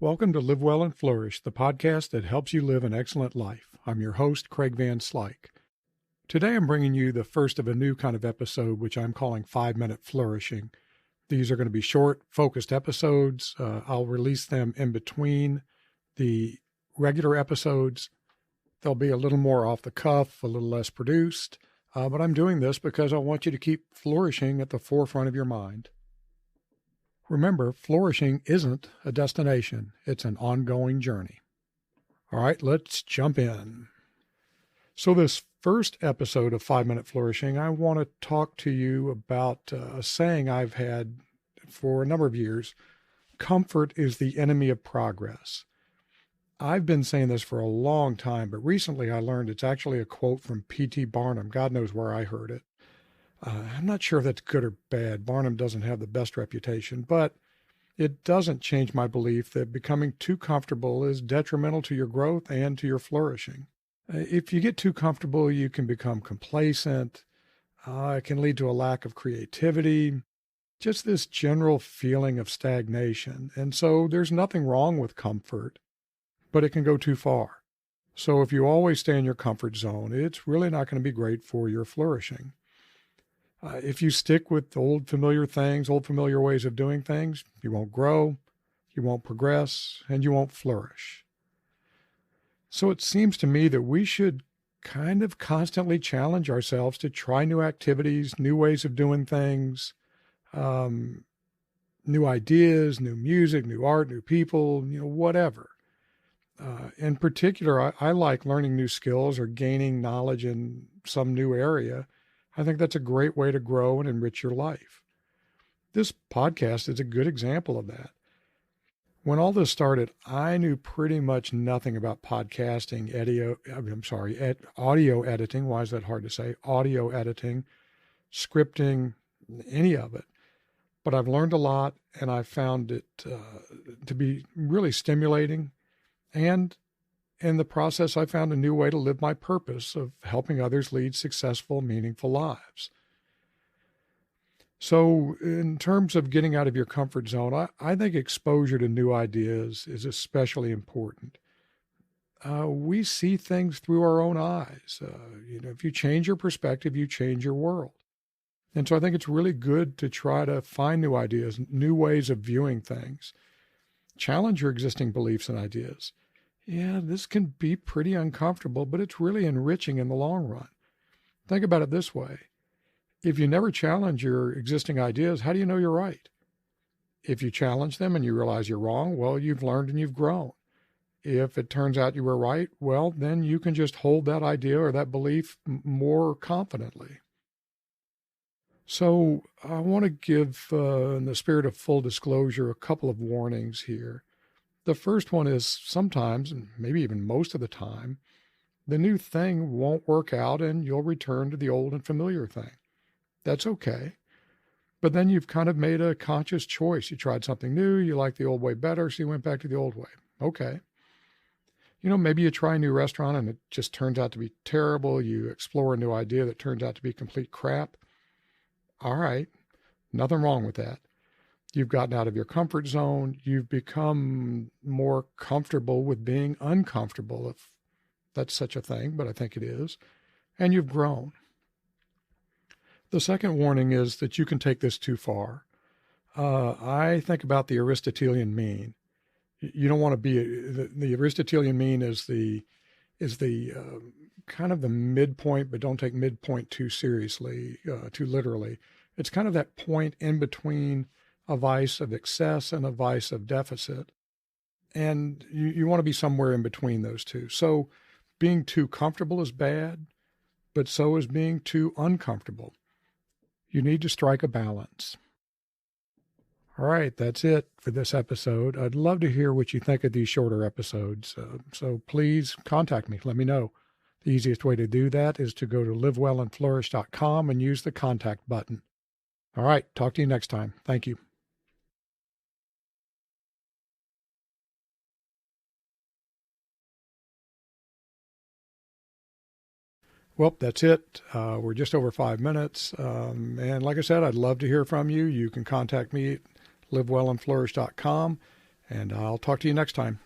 Welcome to Live Well and Flourish, the podcast that helps you live an excellent life. I'm your host, Craig Van Slyke. Today I'm bringing you the first of a new kind of episode, which I'm calling 5-Minute Flourishing. These are going to be short, focused episodes. I'll release them in between the regular episodes. They'll be a little more off the cuff, a little less produced, but I'm doing this because I want you to keep flourishing at the forefront of your mind. Remember, flourishing isn't a destination. It's an ongoing journey. All right, let's jump in. So this first episode of 5-Minute Flourishing, I want to talk to you about a saying I've had for a number of years. Comfort is the enemy of progress. I've been saying this for a long time, but recently I learned it's actually a quote from P.T. Barnum. God knows where I heard it. I'm not sure if that's good or bad. Barnum doesn't have the best reputation, but it doesn't change my belief that becoming too comfortable is detrimental to your growth and to your flourishing. If you get too comfortable, you can become complacent. It can lead to a lack of creativity, just this general feeling of stagnation. And so there's nothing wrong with comfort, but it can go too far. So if you always stay in your comfort zone, it's really not going to be great for your flourishing. If you stick with old familiar things, old familiar ways of doing things, you won't grow, you won't progress, and you won't flourish. So it seems to me that we should kind of constantly challenge ourselves to try new activities, new ways of doing things, new ideas, new music, new art, new people, whatever. In particular, I like learning new skills or gaining knowledge in some new area. I think that's a great way to grow and enrich your life. This podcast is a good example of that. When all this started, I knew pretty much nothing about podcasting, audio editing. Why is that hard to say? Audio editing, scripting, any of it. But I've learned a lot, and I found it to be really stimulating. And in the process, I found a new way to live my purpose of helping others lead successful, meaningful lives. So in terms of getting out of your comfort zone, I think exposure to new ideas is especially important. We see things through our own eyes. If you change your perspective, you change your world. And so I think it's really good to try to find new ideas, new ways of viewing things. Challenge your existing beliefs and ideas. Yeah, this can be pretty uncomfortable, but it's really enriching in the long run. Think about it this way. If you never challenge your existing ideas, how do you know you're right? If you challenge them and you realize you're wrong, well, you've learned and you've grown. If it turns out you were right, well, then you can just hold that idea or that belief more confidently. So I want to give, in the spirit of full disclosure, a couple of warnings here. The first one is sometimes, and maybe even most of the time, the new thing won't work out and you'll return to the old and familiar thing. That's okay. But then you've kind of made a conscious choice. You tried something new, you like the old way better, so you went back to the old way. Okay. Maybe you try a new restaurant and it just turns out to be terrible. You explore a new idea that turns out to be complete crap. All right. Nothing wrong with that. You've gotten out of your comfort zone. You've become more comfortable with being uncomfortable, if that's such a thing, but I think it is. And you've grown. The second warning is that you can take this too far. I think about the Aristotelian mean. You don't want to be, the Aristotelian mean is the kind of the midpoint, but don't take midpoint too seriously, too literally. It's kind of that point in between a vice of excess and a vice of deficit. And you want to be somewhere in between those two. So being too comfortable is bad, but so is being too uncomfortable. You need to strike a balance. All right, that's it for this episode. I'd love to hear what you think of these shorter episodes. So please contact me. Let me know. The easiest way to do that is to go to livewellandflourish.com and use the contact button. All right, talk to you next time. Thank you. Well, that's it. We're just over 5 minutes. And like I said, I'd love to hear from you. You can contact me at livewellandflourish.com. And I'll talk to you next time.